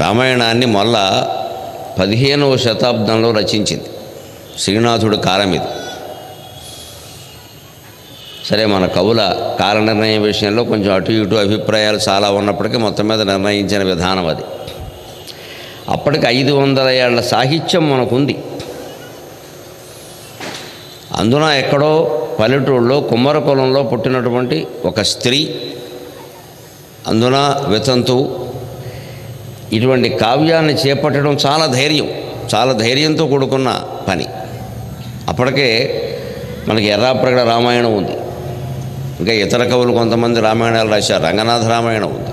రామాయణాన్ని మళ్ళా 15వ శతాబ్దంలో రచించింది. శ్రీనాథుడి కాలం ఇది. సరే, మన కవుల కాల నిర్ణయం విషయంలో కొంచెం అటు ఇటు అభిప్రాయాలు చాలా ఉన్నప్పటికీ మొత్తం మీద నిర్ణయించిన విధానం అది. అప్పటికి 500 ఏళ్ల సాహిత్యం మనకుంది. అందున ఎక్కడో పల్లెటూళ్ళలో కుమ్మర కులంలో పుట్టినటువంటి ఒక స్త్రీ, అందున వితంతువు, ఇటువంటి కావ్యాన్ని చేపట్టడం చాలా ధైర్యంతో కూడుకున్న పని. అప్పటికే మనకి ఎర్రాప్రగడ రామాయణం ఉంది, ఇంకా ఇతర కవులు కొంతమంది రామాయణాలు రాశారు, రంగనాథ రామాయణం ఉంది.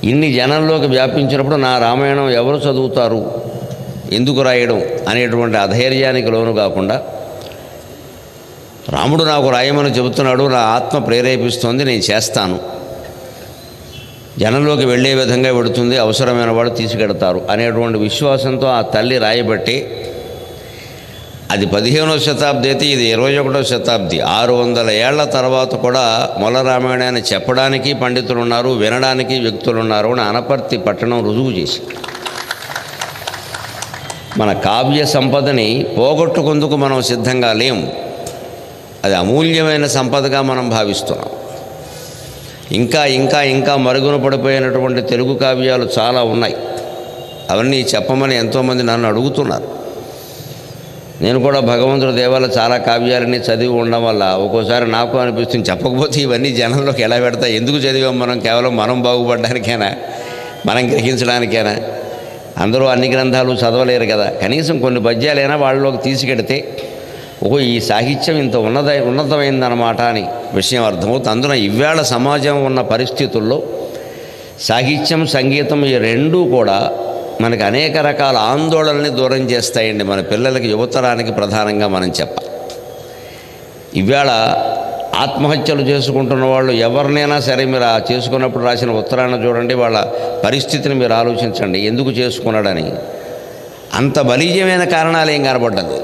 ఇన్ని జనంలోకి వ్యాపించినప్పుడు నా రామాయణం ఎవరు చదువుతారు, ఎందుకు రాయడం అనేటువంటి అధైర్యానికి లోను కాకుండా, రాముడు నాకు రాయమని చెబుతున్నాడు, నా ఆత్మ ప్రేరేపిస్తోంది, నేను చేస్తాను, జనంలోకి వెళ్ళే విధంగా పెడుతుంది, అవసరమైన వాడు తీసుకెడతారు అనేటువంటి విశ్వాసంతో ఆ తల్లి రాయబట్టి, అది 15వ శతాబ్ది అయితే ఇది 21వ శతాబ్ది. 600 ఏళ్ల తర్వాత కూడా మొల్ల రామాయణాన్ని చెప్పడానికి పండితులు ఉన్నారు, వినడానికి వ్యక్తులు ఉన్నారు అని అనపర్తి పట్టణం రుజువు చేసి, మన కావ్య సంపదని పోగొట్టుకుందుకు మనం సిద్ధంగా లేము. అది అమూల్యమైన సంపదగా మనం భావిస్తున్నాం. ఇంకా ఇంకా ఇంకా మరుగున పడిపోయినటువంటి తెలుగు కావ్యాలు చాలా ఉన్నాయి. అవన్నీ చెప్పమని ఎంతోమంది నన్ను అడుగుతున్నారు. నేను కూడా భగవంతుడి దేవాల చాలా కావ్యాలని చదివి ఉండడం వల్ల ఒక్కోసారి నాకు అనిపిస్తుంది, చెప్పకపోతే ఇవన్నీ జనంలోకి ఎలా పెడతా, ఎందుకు చదివాం మనం, కేవలం మనం బాగుపడడానికైనా, మనం గ్రహించడానికైనా. అందరూ అన్ని గ్రంథాలు చదవలేరు కదా, కనీసం కొన్ని పద్యాలైనా వాళ్ళలోకి తీసుకెడితే ఈ సాహిత్యం ఇంత ఉన్నతమైందన్నమాట అని విషయం అర్థమవుతుంది. అందున ఇవాళ సమాజం ఉన్న పరిస్థితుల్లో సాహిత్యం, సంగీతం ఈ రెండూ కూడా మనకి అనేక రకాల ఆందోళనని దూరం చేస్తాయండి. మన పిల్లలకి, యువతరానికి ప్రధానంగా మనం చెప్పాలి. ఇవాళ ఆత్మహత్యలు చేసుకుంటున్న వాళ్ళు ఎవరినైనా సరే మీరు చేసుకున్నప్పుడు రాసిన ఉత్తరాన్ని చూడండి, వాళ్ళ పరిస్థితిని మీరు ఆలోచించండి, ఎందుకు చేసుకున్నాడని. అంత బలీయమైన కారణాలు ఏం కనబడ్డదు.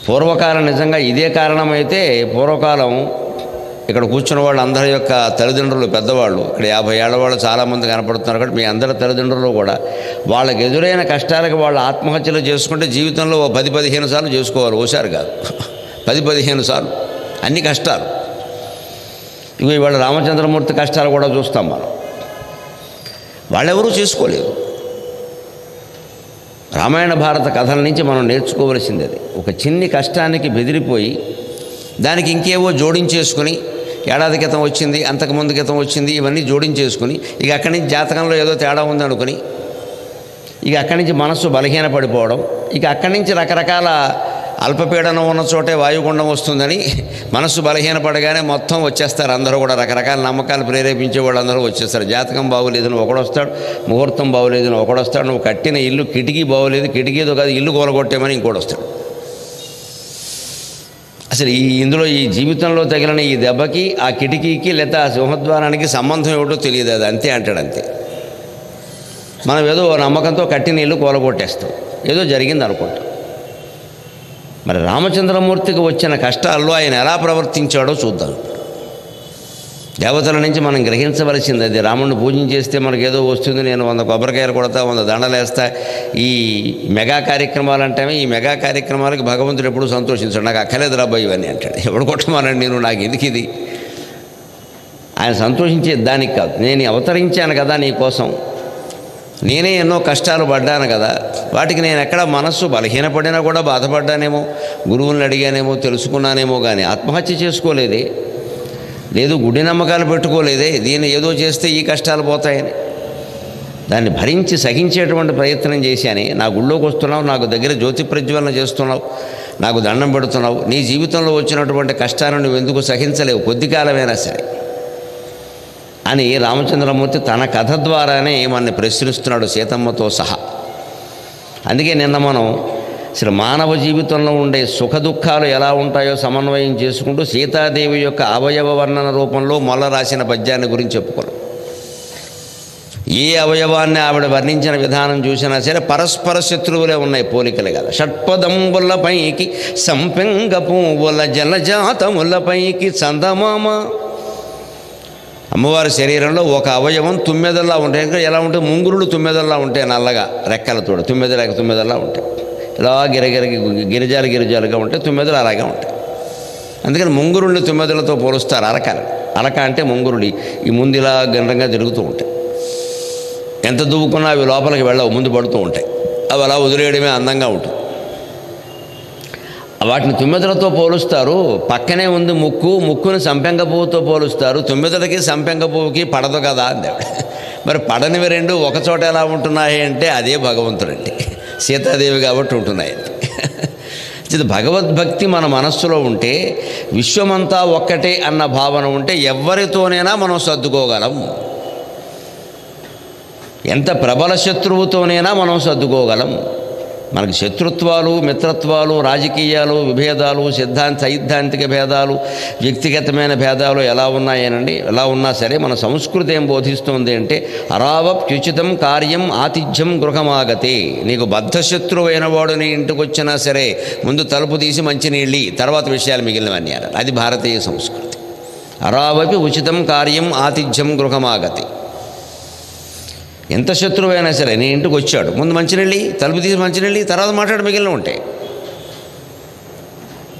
పూర్వకాలం నిజంగా ఇదే కారణమైతే, పూర్వకాలం ఇక్కడ కూర్చున్న వాళ్ళు అందరి యొక్క తల్లిదండ్రులు, పెద్దవాళ్ళు, ఇక్కడ 50 ఏళ్ల వాళ్ళు చాలామంది కనపడుతున్నారు. కాబట్టి మీ అందరి తల్లిదండ్రులు కూడా వాళ్ళకి ఎదురైన కష్టాలకు వాళ్ళు ఆత్మహత్యలు చేసుకుంటే జీవితంలో 10-15 సార్లు చేసుకోవాలి, ఓసారి కాదు, 10-15 సార్లు అన్ని కష్టాలు. ఇవాళ రామచంద్రమూర్తి కష్టాలు కూడా చూస్తాం మనం. వాళ్ళెవరూ చేసుకోలేదు. రామాయణ భారత కథల నుంచి మనం నేర్చుకోవలసింది అది. ఒక చిన్ని కష్టానికి బెదిరిపోయి దానికి ఇంకేవో జోడించేసుకుని, ఏడాది క్రితం వచ్చింది, అంతకుముందు క్రితం వచ్చింది, ఇవన్నీ జోడించేసుకుని ఇక అక్కడి నుంచి జాతకంలో ఏదో తేడా ఉందనుకుని ఇక అక్కడి నుంచి మనస్సు బలహీన పడిపోవడం, ఇక అక్కడి నుంచి రకరకాల అల్పపీడనం ఉన్న చోటే వాయుగుండం వస్తుందని మనస్సు బలహీనపడగానే మొత్తం వచ్చేస్తారు. అందరూ కూడా రకరకాల నమ్మకాలు ప్రేరేపించే వాళ్ళు అందరూ వచ్చేస్తారు. జాతకం బాగోలేదని ఒకడు వస్తాడు, ముహూర్తం బాగోలేదని ఒకడు వస్తాడు, నువ్వు కట్టిన ఇల్లు కిటికీ బాగోలేదు, కిటికీతో కాదు ఇల్లు కూలగొట్టేమని ఇంకోటి వస్తాడు. అసలు ఇందులో ఈ జీవితంలో తగిలిన ఈ దెబ్బకి, ఆ కిటికీకి లేదా ఆ సింహద్వారానికి సంబంధం ఏమిటో తెలియదు. అది అంతే అంటాడు, అంతే. మనం ఏదో నమ్మకంతో కట్టిన ఇల్లు కూలగొట్టేస్తాం, ఏదో జరిగింది అనుకుంటాం. మరి రామచంద్రమూర్తికి వచ్చిన కష్టాల్లో ఆయన ఎలా ప్రవర్తించాడో చూద్దాం. దేవతల నుంచి మనం గ్రహించవలసింది అది. రాముడిని పూజన చేస్తే మనకు ఏదో వస్తుంది, నేను 100 కొబ్బరికాయలు కొడతా, 100 దండలు వేస్తా, ఈ మెగా కార్యక్రమాలు అంటేనే, ఈ మెగా కార్యక్రమాలకి భగవంతుడు ఎప్పుడు సంతోషించాడు. నాకు అక్కర్లేదు రాబాయి ఇవన్నీ అంటాడు. ఎవడు కొట్టమానండి నేను, నాకు ఎందుకు ఇది. ఆయన సంతోషించే దానికి కాదు, నేను అవతరించాను కదా నీ కోసం, నేనే ఎన్నో కష్టాలు పడ్డాను కదా, వాటికి నేను ఎక్కడ మనస్సు బలహీనపడినా కూడా బాధపడ్డానేమో, గురువుని అడిగానేమో, తెలుసుకున్నానేమో, కానీ ఆత్మహత్య చేసుకోలేదే, లేదు గుడి నమ్మకాలు పెట్టుకోలేదే, దీన్ని ఏదో చేస్తే ఈ కష్టాలు పోతాయని దాన్ని భరించి సహించేటువంటి ప్రయత్నం చేశానే. నా గుళ్ళోకి వస్తున్నావు, నాకు దగ్గర జ్యోతి ప్రజ్వలన చేస్తున్నావు, నాకు దండం పెడుతున్నావు, నీ జీవితంలో వచ్చినటువంటి కష్టాలను నువ్వు ఎందుకు సహించలేవు, కొద్ది కాలమైనా సరే అని రామచంద్రమూర్తి తన కథ ద్వారానే మనల్ని ప్రశ్నిస్తున్నాడు, సీతమ్మతో సహా. అందుకే నిన్న మనం అసలు మానవ జీవితంలో ఉండే సుఖ దుఃఖాలు ఎలా ఉంటాయో సమన్వయం చేసుకుంటూ సీతాదేవి యొక్క అవయవ వర్ణన రూపంలో మొల్ల రాసిన పద్యాన్ని గురించి చెప్పుకున్నాం. ఏ అవయవాన్ని ఆవిడ వర్ణించిన విధానం చూసినా సరే పరస్పర శత్రువులే ఉన్నాయి, పోలికలే కదా. షట్పదంబులపైకి సంపెంగ పువ్వుల జలజాతములపైకి చందమామ, అమ్మవారి శరీరంలో ఒక అవయవం తుమ్మెదల్లా ఉంటాయి. ఇంకా ఎలా ఉంటాయి? ముంగురులు తుమ్మెదల్లా ఉంటాయి, నల్లగా రెక్కలతో తుమ్మెదల్లా ఉంటాయి. ఇలా గిరిజాలుగా ఉంటాయి, తుమ్మెదలు అలాగే ఉంటాయి. అందుకని ముంగురుల్ని తుమ్మెదలతో పోలుస్తారు. అలక అంటే ముంగురుడి ఈ ముందు ఇలా గండ్రంగా తిరుగుతూ ఉంటాయి. ఎంత దువ్వుకున్నా అవి లోపలికి వెళ్ళవు, ముందు పడుతూ ఉంటాయి. అవి అలా వదిలేయడమే అందంగా ఉంటుంది. వాటిని తుమ్మెదలతో పోలుస్తారు. పక్కనే ఉంది ముక్కుని సంపెంగ పువ్వుతో పోలుస్తారు. తుమ్మెదలకి సంపెంగ పువ్వుకి పడదు కదా అంది. మరి పడనివి రెండు ఒకచోట ఎలా ఉంటున్నాయి అంటే అదే భగవంతుడండి, సీతాదేవి కాబట్టి ఉంటున్నాయి. భగవద్భక్తి మన మనస్సులో ఉంటే, విశ్వమంతా ఒక్కటే అన్న భావన ఉంటే ఎవరితోనైనా మనం సర్దుకోగలం. ఎంత ప్రబల శత్రువుతోనైనా మనం సర్దుకోగలం. మనకి శత్రుత్వాలు, మిత్రత్వాలు, రాజకీయాలు, విభేదాలు, సైద్ధాంతిక భేదాలు, వ్యక్తిగతమైన భేదాలు ఎలా ఉన్నాయేనండి, ఎలా ఉన్నా సరే మన సంస్కృతి ఏం బోధిస్తుంది అంటే, అరావప్యుచితం కార్యం ఆతిథ్యం గృహమాగతే. నీకు బద్ధశత్రువైన వాడు నీ ఇంటికి వచ్చినా సరే ముందు తలుపు తీసి మంచినీళ్ళి, తర్వాత విషయాలు మిగిలినవన్నీ అన్నారు. అది భారతీయ సంస్కృతి. అరావపి ఉచితం కార్యం ఆతిథ్యం గృహమాగతే. ఎంత శత్రువైనా సరే నీ ఇంటికి వచ్చాడు, ముందు మంచినీళ్ళి, తలుపు తీసి మంచినీళ్ళి, తర్వాత మాట్లాడి మిగిలిన ఉంటాయి.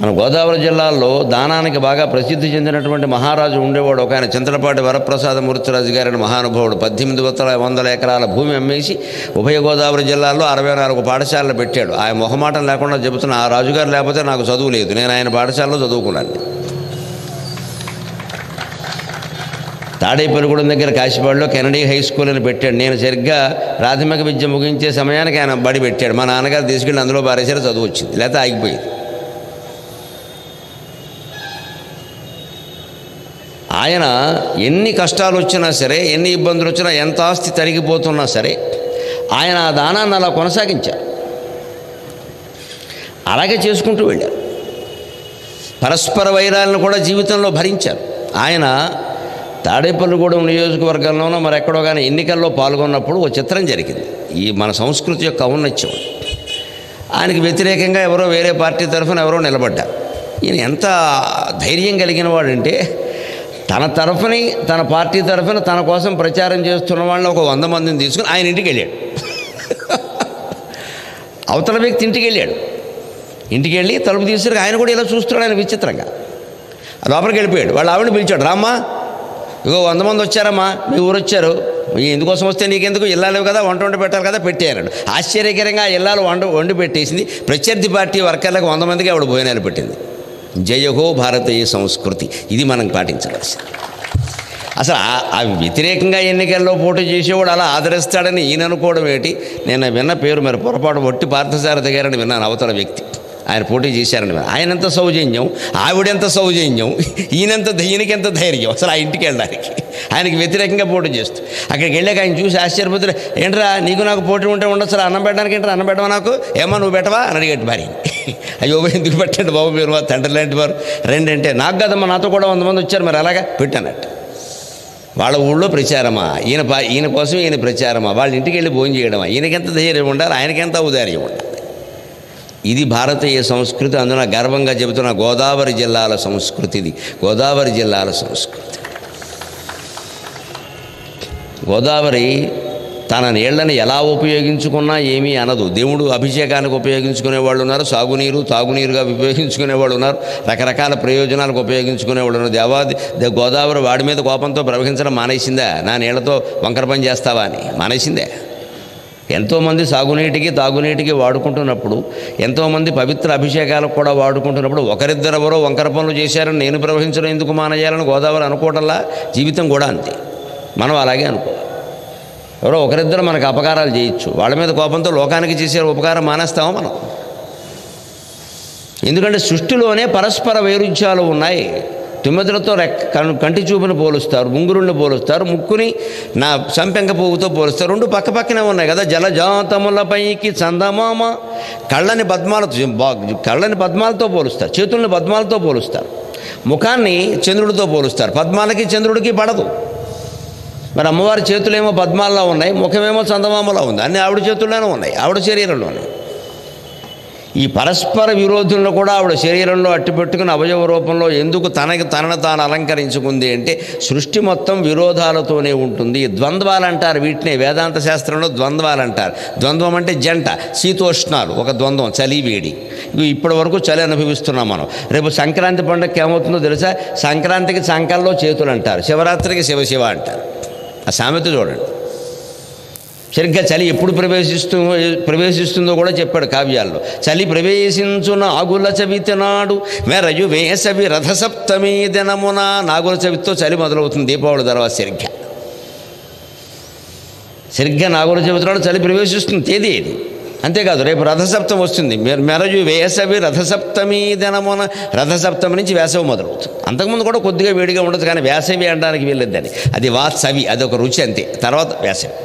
మన గోదావరి జిల్లాలో దానానికి బాగా ప్రసిద్ధి చెందినటువంటి మహారాజు ఉండేవాడు ఒక ఆయన, చింతలపాటి వరప్రసాద మూర్తిరాజు గారిని మహానుభావుడు. 1800 ఎకరాల భూమి అమ్మేసి ఉభయ గోదావరి జిల్లాల్లో 64 పాఠశాలలు పెట్టాడు. ఆయన మొహమాటం లేకుండా చెబుతున్న, ఆ రాజుగారు లేకపోతే నాకు చదువు లేదు, నేను ఆయన పాఠశాలలో చదువుకున్నాను. తాడేపల్లిగూడెం దగ్గర కాశీపాడులో కెనడీ హై స్కూల్ అని పెట్టాడు. నేను సరిగ్గా ప్రాథమిక విద్య ముగించే సమయానికి ఆయన బడి పెట్టాడు. మా నాన్నగారు తీసుకెళ్ళి అందులో బారేసారి చదువు వచ్చింది, లేకపోతే ఆగిపోయింది. ఆయన ఎన్ని కష్టాలు వచ్చినా సరే, ఎన్ని ఇబ్బందులు వచ్చినా, ఎంత ఆస్తి తరిగిపోతున్నా సరే ఆయన ఆ దానాన్ని అలా కొనసాగించారు. అలాగే చేసుకుంటూ వెళ్ళారు. పరస్పర వైరాలను కూడా జీవితంలో భరించారు. ఆయన తాడేపల్లిగూడెం నియోజకవర్గంలోనో మరెక్కడో కానీ ఎన్నికల్లో పాల్గొన్నప్పుడు ఓ చిత్రం జరిగింది. ఈ మన సంస్కృతి యొక్క ఔన్నత్యం. ఆయనకి వ్యతిరేకంగా ఎవరో వేరే పార్టీ తరఫున ఎవరో నిలబడ్డారు. ఈయన ఎంత ధైర్యం కలిగిన వాడంటే, తన తరఫుని, తన పార్టీ తరఫున తన కోసం ప్రచారం చేస్తున్న వాళ్ళని ఒక 100 మందిని తీసుకుని ఆయన ఇంటికి వెళ్ళాడు. అవతల వ్యక్తి ఇంటికి వెళ్ళాడు. ఇంటికి వెళ్ళి తలుపు తీసుకుని ఆయన కూడా ఇలా చూస్తున్నాడు. ఆయన విచిత్రంగా లోపలికి వెళ్ళిపోయాడు. వాళ్ళు ఆవిడని పిలిచాడు, రామ్మా, ఇగో 100 మంది వచ్చారమ్మా, మీ ఊరు వచ్చారు, ఎందుకోసం వస్తే నీకెందుకు, ఇల్లాలేవు కదా, వండి పెట్టాలి కదా, పెట్టేయన్నాడు. ఆశ్చర్యకరంగా ఇల్లాలు వండి పెట్టేసింది. ప్రత్యర్థి పార్టీ వర్కర్లకు 100 మందికి ఆవిడ భోజనాలు పెట్టింది. జయహో భారతీయ సంస్కృతి. ఇది మనం పాటించవలసింది. అసలు ఆ వ్యతిరేకంగా ఎన్నికల్లో పోటీ చేసేవాడు అలా ఆదరిస్తాడని ఈయన అనుకోవడం ఏంటి? నేను విన్న పేరు మరి పొరపాటు ఒట్టి పార్థసారథి గారని విన్నాను. అవతల వ్యక్తి ఆయన పోటీ చేశారని, ఆయనంత సౌజన్యం, ఆవిడెంత సౌజన్యం, ఈయనకెంత ధైర్యం అసలు ఆ ఇంటికి వెళ్ళడానికి. ఆయనకి వ్యతిరేకంగా పోటీ చేస్తూ అక్కడికి వెళ్ళాక ఆయన చూసి ఆశ్చర్యపోతాడు. ఏంట్రా నీకు నాకు పోటీ ఉంటే ఉండొచ్చు, అన్నం పెట్టడానికి ఏంట్రా, అన్నం పెట్టవా నాకు, ఏమో నువ్వు పెట్టవా అని అడిగట్టు భార్య. అయ్యో ఎందుకు పెట్టండి బాబు, మీరు మా తండ్రి లాంటి వారు, రెండంటే నాకు కదమ్మా, నాతో కూడా 100 మంది వచ్చారు, మరి అలాగా పెట్టానట్టు. వాళ్ళ ఊళ్ళో ప్రచారమా, ఈయన కోసం ఈయన ప్రచారమా, వాళ్ళ ఇంటికి వెళ్ళి భోజనం చేయడమా, ఈయనకెంత ధైర్యం ఉండాలి, ఆయనకెంత ఔదార్యం ఉండాలి. ఇది భారతీయ సంస్కృతి. అందున గర్వంగా చెబుతున్న గోదావరి జిల్లాల సంస్కృతి. ఇది గోదావరి జిల్లాల సంస్కృతి. గోదావరి తన నీళ్లను ఎలా ఉపయోగించుకున్నా ఏమీ అనదు. దేవుడు అభిషేకానికి ఉపయోగించుకునే వాళ్ళు ఉన్నారు, సాగునీరు తాగునీరుగా ఉపయోగించుకునే వాళ్ళు ఉన్నారు, రకరకాల ప్రయోజనాలకు ఉపయోగించుకునే వాళ్ళు ఉన్నారు. గోదావరి వాడి మీద కోపంతో ప్రవహించడం మానేసిందా? నా నీళ్లతో వంకర పని చేస్తావా అని మానేసిందే. ఎంతోమంది సాగునీటికి తాగునీటికి వాడుకుంటున్నప్పుడు, ఎంతోమంది పవిత్ర అభిషేకాలకు కూడా వాడుకుంటున్నప్పుడు, ఒకరిద్దరెవరో వంకర పనులు చేశారని నేను ప్రవహించడం ఎందుకు మానేయాలని గోదావరి అనుకోవటంలా జీవితం కూడా అంతే. మనం అలాగే అనుకోవాలి. ఎవరో ఒకరిద్దరు మనకు అపకారాలు చేయొచ్చు, వాళ్ళ మీద కోపంతో లోకానికి చేసే ఉపకారం మానేస్తామో మనం. ఎందుకంటే సృష్టిలోనే పరస్పర వైరుధ్యాలు ఉన్నాయి. తుమ్మెదలతో కంటి చూపుని పోలుస్తారు, ముంగురుణ్ణి పోలుస్తారు, ముక్కుని నా సంపెంగ పువ్వుతో పోలుస్తారు. రెండు పక్కపక్కనే ఉన్నాయి కదా. జలజాతములపైకి చందమామ, కళ్ళని పద్మాలతో పోలుస్తారు, చేతుల్ని పద్మాలతో పోలుస్తారు, ముఖాన్ని చంద్రుడితో పోలుస్తారు. పద్మాలకి చంద్రుడికి పడదు. మరి అమ్మవారి చేతులేమో పద్మాల్లో ఉన్నాయి, ముఖమేమో చందమామలో ఉంది. అన్నీ ఆవిడ చేతుల్లోనే ఉన్నాయి, ఆవిడ శరీరంలోనే. ఈ పరస్పర విరోధులను కూడా ఆవిడ శరీరంలో అట్టిపెట్టుకుని అవయవ రూపంలో ఎందుకు తనను తాను అలంకరించుకుంది అంటే సృష్టి మొత్తం విరోధాలతోనే ఉంటుంది. ద్వంద్వాలు అంటారు వీటినే, వేదాంత శాస్త్రంలో ద్వంద్వాలు అంటారు. ద్వంద్వం అంటే జంట, శీతోష్ణాలు ఒక ద్వంద్వం, చలి వేడి. ఇప్పటి వరకు చలి అనుభవిస్తున్నాం మనం. రేపు సంక్రాంతి పండుగకి ఏమవుతుందో తెలుసా? సంక్రాంతికి సంకల్లో చేతులు అంటారు, శివరాత్రికి శివ అంటారు. ఆ సామెత చూడండి. సరిగ్గా చలి ఎప్పుడు ప్రవేశిస్తుందో కూడా చెప్పాడు కావ్యాల్లో. చలి ప్రవేశించున ఆగుల చవితి నాడు మెరయు వేసవి రథసప్తమి దినమున. నాగుల చవితితో చలి మొదలవుతుంది దీపావళి తర్వాత. సరిగ్గా నాగుల చవితి నాడు చలి ప్రవేశిస్తుంది, తేదీ ఇది. అంతేకాదు రేపు రథసప్తమి వస్తుంది. మెరయు వేసవి రథసప్తమి దినమున. రథసప్తమి నుంచి వేసవి మొదలవుతుంది. అంతకుముందు కూడా కొద్దిగా వేడిగా ఉండదు, కానీ వేసవి అనడానికి వీల్లేదని. అది వాత్సవి, అదొక రుచి అంతే. తర్వాత వేసవి.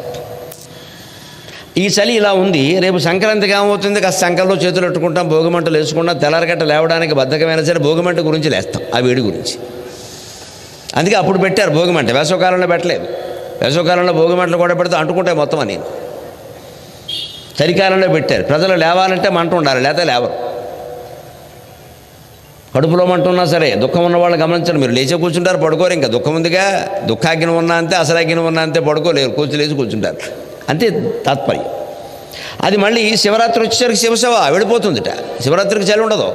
ఈ చలి ఇలా ఉంది. రేపు సంక్రాంతికి ఏమవుతుంది? కాస్త సంకల్లో చేతులు పెట్టుకుంటాం, భోగిమంటలు వేసుకుంటాం. తెల్లారగట్ట లేవడానికి బద్ధకమైన సరే భోగిమంట గురించి లేస్తాం, ఆ వేడి గురించి. అందుకే అప్పుడు పెట్టారు భోగిమంట, వేసవకాలంలో పెట్టలేదు. వేసవకాలంలో భోగిమంటలు కూడా పెడితే అంటుకుంటాయి మొత్తం అని. చలికాలంలో పెట్టారు. ప్రజలు లేవాలంటే మంట ఉండాలి, లేకపోతే లేవరు. కడుపులో మంట ఉన్నా సరే దుఃఖం ఉన్న వాళ్ళు గమనించండి. మీరు లేచే కూర్చుంటారు, పడుకోరు. ఇంకా దుఃఖం ఉందిగా, దుఃఖాగ్ని ఉన్నా అంతే, అసలాగ్ని ఉన్నా అంతే, పడుకోలేరు, లేచి కూర్చుంటారు. అంతే తాత్పర్యం. అది మళ్ళీ శివరాత్రి వచ్చేసరికి శివసభ వెళ్ళిపోతుందిట. శివరాత్రికి చలి ఉండదు.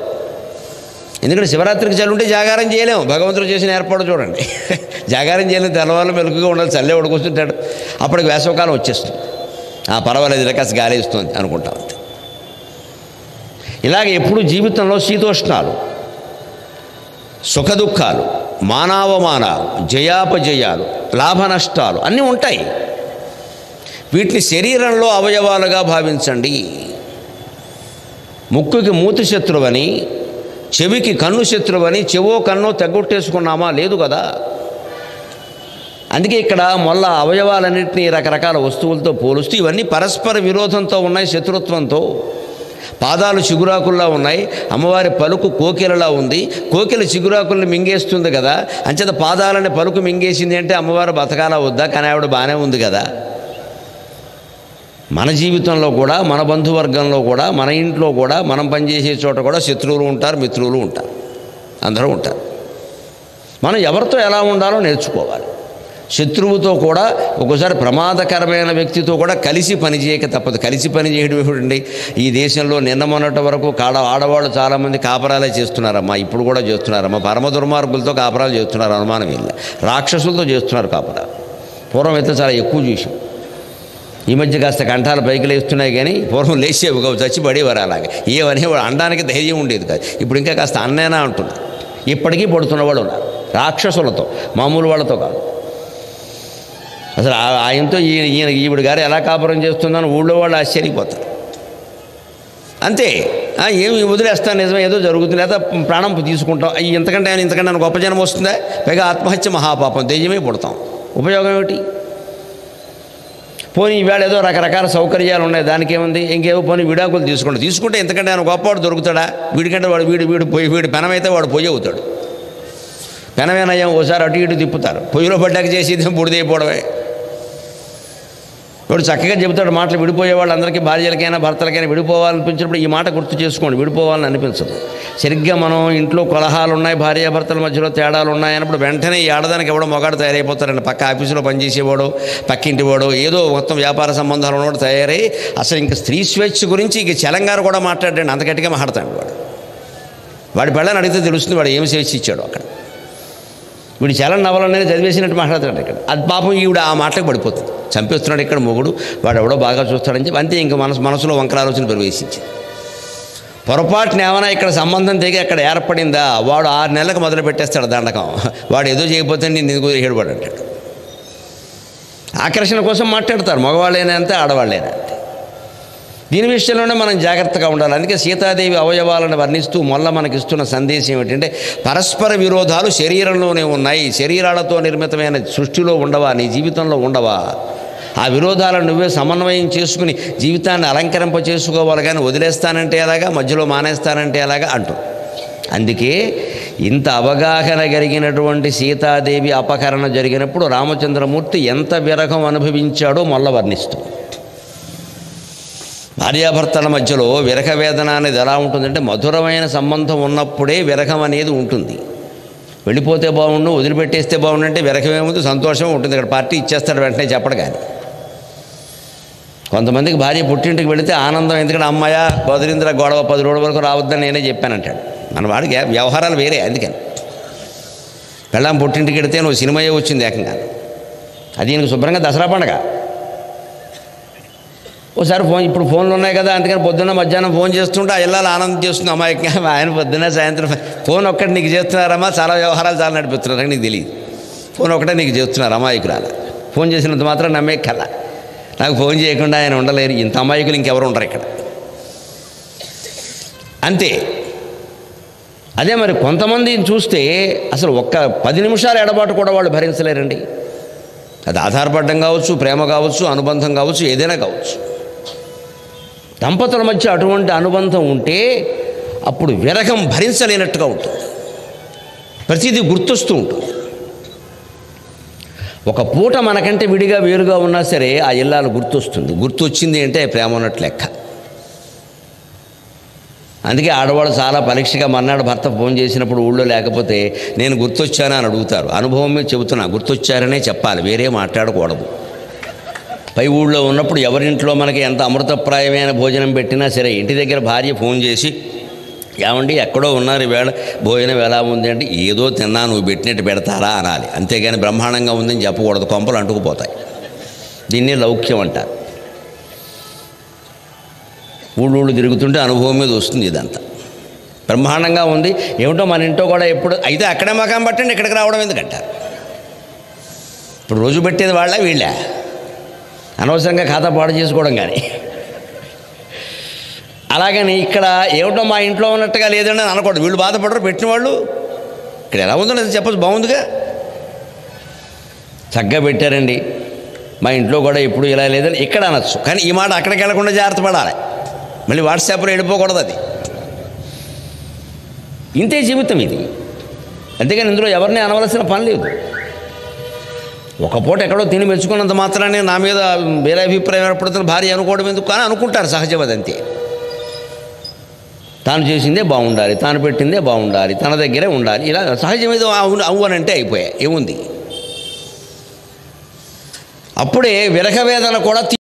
ఎందుకంటే శివరాత్రికి చలి ఉంటే జాగారం చేయలేము. భగవంతుడు చేసిన ఏర్పాటు చూడండి. జాగారం చేయలేము, తెల్లవాళ్ళు మెలుగుగా ఉండాలి, చల్లే ఉడకొస్తుంటాడు. అప్పటికి వేసవకాలం వచ్చేస్తుంది. పర్వాలేదు, ఇలా కాస్త గాలి ఇస్తుంది అనుకుంటాం అంతే. ఇలాగ ఎప్పుడు జీవితంలో శీతోష్ణాలు, సుఖదుఖాలు, మానావమానాలు, జయాపజయాలు, లాభ నష్టాలు అన్నీ ఉంటాయి. వీటిని శరీరంలో అవయవాలుగా భావించండి. ముక్కుకి మూతి శత్రువని, చెవికి కన్ను శత్రువని చెవో కన్నో తెగొట్టేసుకున్నామా? లేదు కదా. అందుకే ఇక్కడ మొల్ల అవయవాలన్నింటినీ రకరకాల వస్తువులతో పోలుస్తూ ఇవన్నీ పరస్పర విరోధంతో ఉన్నాయి, శత్రుత్వంతో. పాదాలు చిగురాకుల్లా ఉన్నాయి, అమ్మవారి పలుకు కోకిలలా ఉంది. కోకిల చిగురాకుల్ని మింగేస్తుంది కదా, అంచేత పాదాలని పలుకు మింగేసింది అంటే అమ్మవారు బతకాలా వద్దా? కానీ ఆవిడ బాగానే ఉంది కదా. మన జీవితంలో కూడా, మన బంధువర్గంలో కూడా, మన ఇంట్లో కూడా, మనం పనిచేసే చోట కూడా శత్రువులు ఉంటారు, మిత్రులు ఉంటారు, అందరూ ఉంటారు. మనం ఎవరితో ఎలా ఉండాలో నేర్చుకోవాలి. శత్రువుతో కూడా, ఒక్కోసారి ప్రమాదకరమైన వ్యక్తితో కూడా కలిసి పనిచేయక తప్పదు. కలిసి పని చేయడం ఏమిటండి? ఈ దేశంలో నిన్న మొన్నటి వరకు ఆడవాళ్ళు చాలామంది కాపరాలే చేస్తున్నారమ్మా, ఇప్పుడు కూడా చేస్తున్నారమ్మా. పరమ దుర్మార్గులతో కాపరాలు చేస్తున్నారు, అనుమానం ಇಲ್ಲ. రాక్షసులతో చేస్తున్నారు కాపరాలు. పూర్వం అయితే చాలా ఎక్కువ చూసాం. ఈ మధ్య కాస్త కంఠాలు పైకి లేస్తున్నాయి, కానీ పూర్వం లేచేవి కావు, చచ్చి పడేవారు. అలాగే ఏమనేవాడు, అనడానికి ధైర్యం ఉండేది కాదు. ఇప్పుడు ఇంకా కాస్త అన్నేనా అంటున్నారు. ఇప్పటికీ పడుతున్న వాళ్ళు ఉన్నారు, రాక్షసులతో, మామూలు వాళ్ళతో కాదు. అసలు ఆయనతో ఈవిడ గారు ఎలా కాపురం చేస్తుందని ఊళ్ళో వాళ్ళు ఆశ్చర్యపోతారు. అంతే, ఏమి వదిలేస్తాను, నిజమే ఏదో జరుగుతుంది, లేదా ప్రాణం తీసుకుంటాం. ఇంతకంటే గొప్ప జనం వస్తుందా? పైగా ఆత్మహత్య మహాపాపం, దెయ్యమే పుడతాం. ఉపయోగం ఏమిటి? పోనీ ఈవేళ ఏదో రకరకాల సౌకర్యాలు ఉన్నాయి, దానికి ఏముంది? ఇంకేమో పోనీ విడాకులు తీసుకుంటే ఎంతకంటే ఆయన గొప్పవాడు దొరుకుతాడా? వీడికంటే వీడు పెనమైతే వాడు పొయ్యి అవుతాడు. పెనమేనయ్యాం, ఓసారి అటు ఇటు తిప్పుతారు, పొయ్యిలో పడ్డాక చేసేది బుడిదైపోవడమే. వాడు చక్కగా చెబుతాడు మాటలు. విడిపోయే వాళ్ళందరికీ, భార్యలకైనా భర్తలకైనా విడిపోవాలనిపించినప్పుడు ఈ మాట గుర్తు చేసుకోండి, విడిపోవాలని అనిపించదు. సరిగ్గా మనం ఇంట్లో కలహాలు ఉన్నాయి, భార్యాభర్తల మధ్యలో తేడాలు ఉన్నాయి అన్నప్పుడు వెంటనే ఈ ఆడదానికి ఎవడో మొగాడు తయారైపోతారండి. పక్క ఆఫీసులో పనిచేసేవాడు, పక్కింటి వాడు, ఏదో మొత్తం వ్యాపార సంబంధాలు ఉన్నవాడు తయారై అసలు ఇంక స్త్రీ స్వేచ్ఛ గురించి ఇక తెలంగాణ కూడా మాట్లాడండి, అంత గట్టిగా మాట్లాడతాడు వాడి పెళ్ళని అడిగితే తెలుస్తుంది వాడు ఏమి స్వేచ్ఛ ఇచ్చాడు అక్కడ. వీడు చలన నవలనేది చదివేసినట్టు మాట్లాడతాడు ఇక్కడ. అది పాపం ఈవిడ ఆ మాటకు పడిపోతుంది. చంపేస్తున్నాడు ఇక్కడ మొగుడు, వాడు ఎవడో బాగా చూస్తాడని చెప్పి అంతే. ఇంకా మనసులో వంకరాలోచన ప్రవేశించింది. పొరపాటున ఏమైనా ఇక్కడ సంబంధం తెగి అక్కడ ఏర్పడిందా, వాడు 6 నెలలకు మొదలు పెట్టేస్తాడు దండకం. వాడు ఏదో చేయకపోతే నేను ఎందుకు ఏడుపడు అంటాడు. ఆకర్షణ కోసం మాట్లాడతారు, మగవాళ్ళైనా అంతే, ఆడవాళ్ళైనా అంతే. దీని విషయంలోనే మనం జాగ్రత్తగా ఉండాలి. అందుకే సీతాదేవి అవయవాలను వర్ణిస్తూ మొల్ల మనకిస్తున్న సందేశం ఏమిటంటే పరస్పర విరోధాలు శరీరంలోనే ఉన్నాయి. శరీరాలతో నిర్మితమైన సృష్టిలో ఉండవా, నీ జీవితంలో ఉండవా? ఆ విరోధాలను నువ్వే సమన్వయం చేసుకుని జీవితాన్ని అలంకరింప చేసుకోవాలి, కానీ వదిలేస్తానంటే ఎలాగా, మధ్యలో మానేస్తానంటే ఎలాగా అంటూ. అందుకే ఇంత అవగాహన కలిగినటువంటి సీతాదేవి అపహరణ జరిగినప్పుడు రామచంద్రమూర్తి ఎంత విరహం అనుభవించాడో మొల్ల వర్ణిస్తూ. భార్యాభర్తల మధ్యలో విరహ వేదన అనేది ఎలా ఉంటుందంటే, మధురమైన సంబంధం ఉన్నప్పుడే విరహం అనేది ఉంటుంది. వెళ్ళిపోతే బాగుండు, వదిలిపెట్టేస్తే బాగుండు అంటే విరహమేముంది, సంతోషం ఉంటుంది. ఇక్కడ పార్టీ ఇచ్చేస్తాడు వెంటనే చెప్పడు. కానీ కొంతమందికి భార్య పుట్టింటికి వెళితే ఆనందం, ఎందుకంటే అమ్మాయ వదిలింద్ర గొడవ 10 రోజుల వరకు రావద్దని నేనే చెప్పానంటాడు. మన వాడికి వ్యవహారాలు వేరే. అందుకని పెళ్ళాం పుట్టింటికి వెళితే నువ్వు సినిమాయే వచ్చింది ఏకంగా. అది ఈయనకు శుభ్రంగా దసరా పండగ. ఒకసారి ఇప్పుడు ఫోన్లు ఉన్నాయి కదా, అందుకని పొద్దున్న మధ్యాహ్నం ఫోన్ చేస్తుంటే ఆ ఇళ్ళలో ఆనందం చేస్తుంది అమ్మాయికి. ఆయన పొద్దున్న సాయంత్రం ఫోన్ ఒక్కటి నీకు చేస్తున్నారమ్మా, చాలా వ్యవహారాలు చాలా నడిపిస్తున్నారు, నీకు తెలియదు. ఫోన్ ఒకటే నీకు చేస్తున్నారు అమాయకురాల. ఫోన్ చేసినంత మాత్రం నమ్మే కల. నాకు ఫోన్ చేయకుండా ఆయన ఉండలేరు. ఇంత అమాయకులు ఇంకెవరు ఉండరు ఇక్కడ. అంతే. అదే మరి కొంతమందిని చూస్తే అసలు ఒక్క 10 నిమిషాల ఎడబాటు కూడా వాళ్ళు భరించలేరండి. అది ఆధారపడడం కావచ్చు, ప్రేమ కావచ్చు, అనుబంధం కావచ్చు, ఏదైనా కావచ్చు. దంపతుల మధ్య అటువంటి అనుబంధం ఉంటే అప్పుడు విరహం భరించలేనట్టుగా ఉంటుంది. ప్రతిదీ గుర్తొస్తూ ఉంటుంది. ఒక పూట మనకంటే విడిగా వేరుగా ఉన్నా సరే ఆ ఇల్లాలు గుర్తొస్తుంది. గుర్తొచ్చింది అంటే ప్రేమ ఉన్నట్లు లెక్క. అందుకే ఆడవాళ్ళు చాలా పరీక్షగా మర్నాడు భర్త ఫోన్ చేసినప్పుడు ఊళ్ళో లేకపోతే నేను గుర్తొచ్చానా అని అడుగుతారు. అనుభవం మీద చెబుతున్నా, గుర్తొచ్చారనే చెప్పాలి, వేరే మాట్లాడకూడదు. పై ఊళ్ళో ఉన్నప్పుడు ఎవరింట్లో మనకి ఎంత అమృతప్రాయమైన భోజనం పెట్టినా సరే ఇంటి దగ్గర భార్య ఫోన్ చేసి, ఏమండి ఎక్కడో ఉన్నారు ఈవేళ, భోజనం ఎలా ఉంది అంటే, ఏదో తిన్నా నువ్వు పెట్టినట్టు పెడతారా అనాలి. అంతేగాని బ్రహ్మాండంగా ఉందని చెప్పకూడదు, కొంపలు అంటుకుపోతాయి. దీన్ని లౌక్యం అంటారు. ఊళ్ళూళ్ళు తిరుగుతుంటే అనుభవం మీద వస్తుంది ఇదంతా. బ్రహ్మాండంగా ఉంది, ఏమిటో మన ఇంట్లో కూడా ఎప్పుడు అయితే అక్కడే మకాం పట్టండి, ఇక్కడికి రావడం ఎందుకంటారు. ఇప్పుడు రోజు పెట్టేది వాళ్ళ వీళ్ళ, అనవసరంగా ఖాతా పాడు చేసుకోవడం. కానీ అలాగని ఇక్కడ ఏమిటో మా ఇంట్లో ఉన్నట్టుగా లేదండి అని అనకూడదు. వీళ్ళు బాధపడరు, పెట్టిన వాళ్ళు. ఇక్కడ ఎలా ఉందో లేదు చెప్పచ్చు, బాగుందిగా, చక్కగా పెట్టారండి, మా ఇంట్లో కూడా ఎప్పుడు ఇలా లేదని ఇక్కడ అనొచ్చు. కానీ ఈ మాట అక్కడికి వెళ్లకుండా జాగ్రత్త పడాలి. మళ్ళీ వాట్సాప్లో వెళ్ళిపోకూడదు. అది ఇంతే జీవితం ఇది. అంతేగాని ఇందులో ఎవరిని అనవలసిన పని లేదు. ఒక పూట ఎక్కడో తిని మెచ్చుకున్నంత మాత్రాన్ని నా మీద వేరే అభిప్రాయం ఏర్పడుతున్న భార్య అనుకోవడం ఎందుకు కానీ అనుకుంటారు, సహజం అది. అంతే. తాను చేసిందే బాగుండాలి, తాను పెట్టిందే బాగుండాలి, తన దగ్గరే ఉండాలి, ఇలా సహజం ఏదో అవు అని అంటే అయిపోయాయి. ఏముంది? అప్పుడే విరహ వేదన కూడా